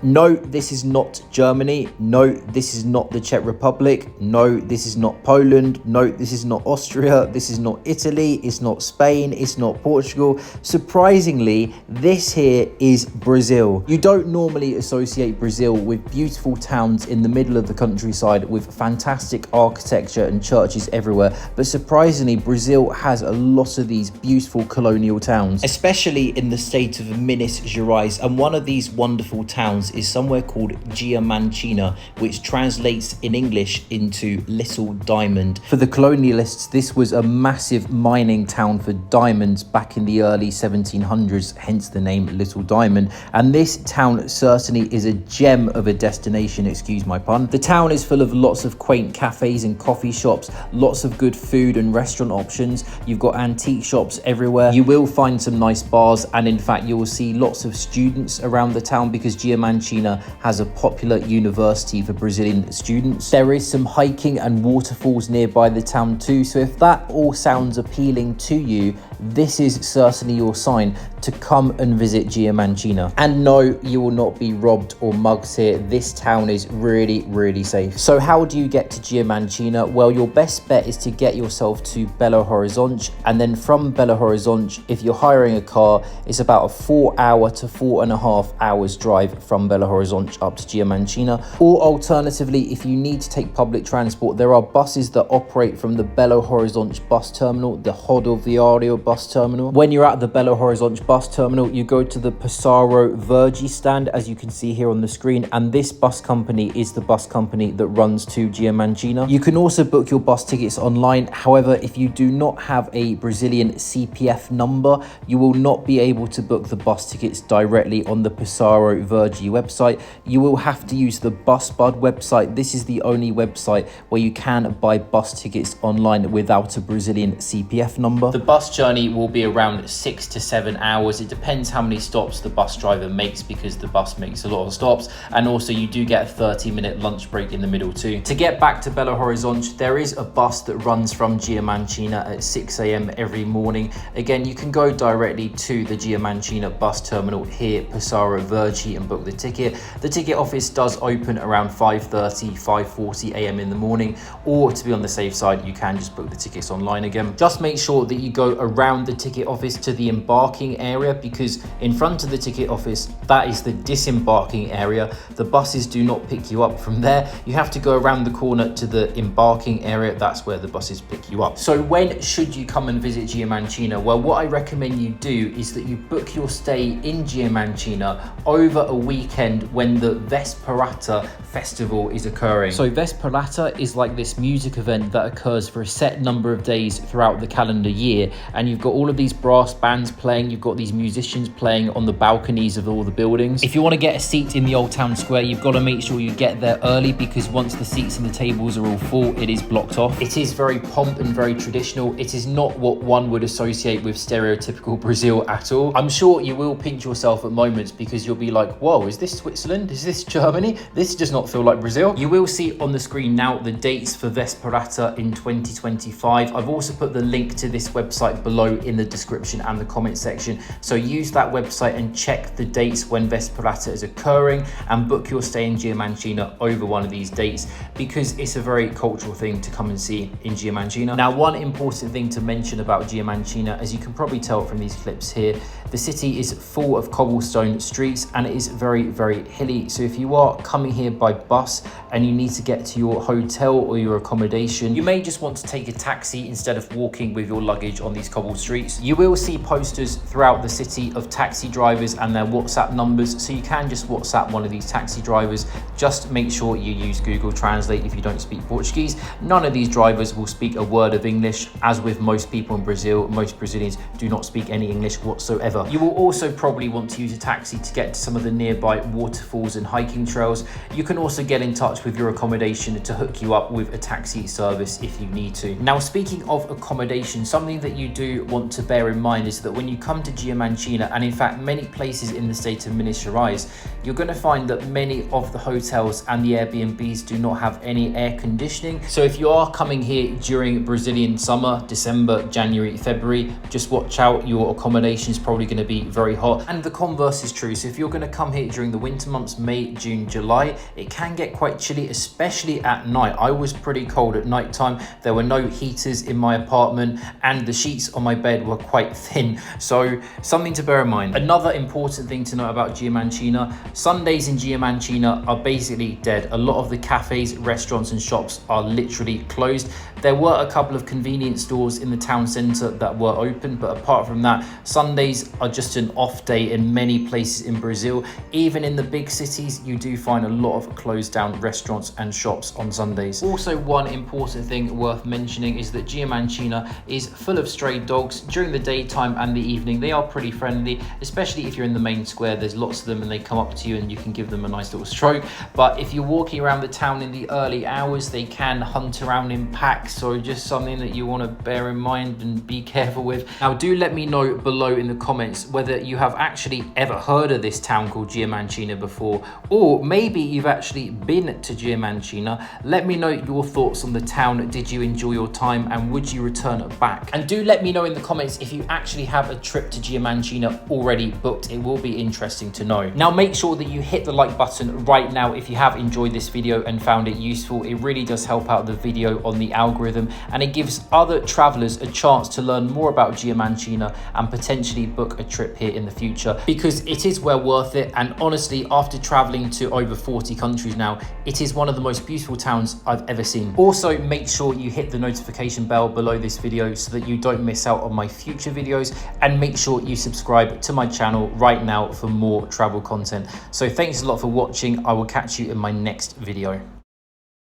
No, this is not Germany. No, this is not the Czech Republic. No, this is not Poland. No, this is not Austria. This is not Italy. It's not Spain. It's not Portugal. Surprisingly, this here is Brazil. You don't normally associate Brazil with beautiful towns in the middle of the countryside with fantastic architecture and churches everywhere, but surprisingly, Brazil has a lot of these beautiful colonial towns, especially in the state of Minas Gerais, and one of these wonderful towns is somewhere called Diamantina, which translates in English into Little Diamond. For the colonialists, this was a massive mining town for diamonds back in the early 1700s, hence the name Little Diamond, and this town certainly is a gem of a destination, excuse my pun. The town is full of lots of quaint cafes and coffee shops, lots of good food and restaurant options. You've got antique shops everywhere. You will find some nice bars, and in fact you will see lots of students around the town because Diamantina has a popular university for Brazilian students. There is some hiking and waterfalls nearby the town too, so if that all sounds appealing to you, this is certainly your sign to come and visit Diamantina. And no, you will not be robbed or mugged here. This town is really, really safe. So how do you get to Diamantina? Well, your best bet is to get yourself to Belo Horizonte, and then from Belo Horizonte, if you're hiring a car, it's about a 4 to 4.5 hours drive from Belo Horizonte up to Diamantina. Or alternatively, if you need to take public transport, there are buses that operate from the Belo Horizonte bus terminal, the Rodoviário bus terminal. When you're at the Belo Horizonte bus terminal, you go to the Passaro Verde stand, as you can see here on the screen, and this bus company is the bus company that runs to Diamantina. You can also book your bus tickets online. However, if you do not have a Brazilian CPF number, you will not be able to book the bus tickets directly on the Passaro Verde website. You will have to use the BusBud website. This is the only website where you can buy bus tickets online without a Brazilian CPF number. The bus journey will be around 6 to 7 hours. It depends how many stops the bus driver makes because the bus makes a lot of stops, and also you do get a 30-minute lunch break in the middle too. To get back to Belo Horizonte, there is a bus that runs from Diamantina at 6 a.m. every morning. Again, you can go directly to the Diamantina bus terminal here, Passaro Verde, and book the ticket. The ticket office does open around 5:30, 5:40 a.m. in the morning, or to be on the safe side, you can just book the tickets online again. Just make sure that you go around the ticket office to the embarking area, because in front of the ticket office, that is the disembarking area. The buses do not pick you up from there. You have to go around the corner to the embarking area. That's where the buses pick you up. So when should you come and visit Diamantina? Well, what I recommend you do is that you book your stay in Diamantina over a weekend when the Vesperata festival is occurring. So Vesperata is like this music event that occurs for a set number of days throughout the calendar year, and you've got all of these brass bands playing, you've got these musicians playing on the balconies of all the buildings. If you want to get a seat in the Old Town Square, you've got to make sure you get there early, because once the seats and the tables are all full, it is blocked off. It is very pomp and very traditional. It is not what one would associate with stereotypical Brazil at all. I'm sure you will pinch yourself at moments because you'll be like, whoa, is this Switzerland? Is this Germany? This does not feel like Brazil. You will see on the screen now the dates for Vesperata in 2025. I've also put the link to this website below in the description and the comment section. So use that website and check the dates when Vesperata is occurring and book your stay in Diamantina over one of these dates, because it's a very cultural thing to come and see in Diamantina. Now, one important thing to mention about Diamantina, as you can probably tell from these clips here, the city is full of cobblestone streets and it is very, very hilly. So if you are coming here by bus and you need to get to your hotel or your accommodation, you may just want to take a taxi instead of walking with your luggage on these cobbled streets. You will see posters throughout the city of taxi drivers and their WhatsApp numbers, so you can just WhatsApp one of these taxi drivers. Just make sure you use Google Translate if you don't speak Portuguese. None of these drivers will speak a word of English. As with most people in Brazil, most Brazilians do not speak any English whatsoever. You will also probably want to use a taxi to get to some of the nearby waterfalls and hiking trails. You can also get in touch with your accommodation to hook you up with a taxi service if you need to. Now, speaking of accommodation, something that you do want to bear in mind is that when you come to Diamantina, and in fact many places in the state of Minas Gerais, you're going to find that many of the hotels and the Airbnbs do not have any air conditioning. So if you are coming here during Brazilian summer, December, January, February, just watch out, your accommodation is probably going to be very hot. And the converse is true. So if you're going to come here during the winter months, May, June, July, it can get quite chilly, especially at night. I was pretty cold at night time. There were no heaters in my apartment and the sheets on my bed were quite thin. So something to bear in mind. Another important thing to know about Diamantina, Sundays in Diamantina are basically dead. A lot of the cafes, restaurants and shops are literally closed. There were a couple of convenience stores in the town centre that were open, but apart from that, Sundays are just an off day in many places in Brazil. Even in the big cities, you do find a lot of closed down restaurants and shops on Sundays. Also, one important thing worth mentioning is that Diamantina is full of stray dogs. During the daytime and the evening, they are pretty friendly, especially if you're in the main square. There's lots of them and they come up to you and you can give them a nice little stroke. But if you're walking around the town in the early hours, they can hunt around in packs. So just something that you want to bear in mind and be careful with. Now, do let me know below in the comments whether you have actually ever heard of this town called Diamantina before, or maybe you've actually been to Diamantina. Let me know your thoughts on the town. Did you enjoy your time and would you return back? And do let me know in the comments if you actually have a trip to Diamantina already booked. It will be interesting to know. Now, make sure that you hit the like button right now if you have enjoyed this video and found it useful. It really does help out the video on the algorithm, and it gives other travelers a chance to learn more about Diamantina and potentially book a trip here in the future, because it is well worth it. And honestly, after traveling to over 40 countries now, it is one of the most beautiful towns I've ever seen. Also, make sure you hit the notification bell below this video so that you don't miss out on my future videos, and make sure you subscribe to my channel right now for more travel content. So thanks a lot for watching. I will catch you in my next video.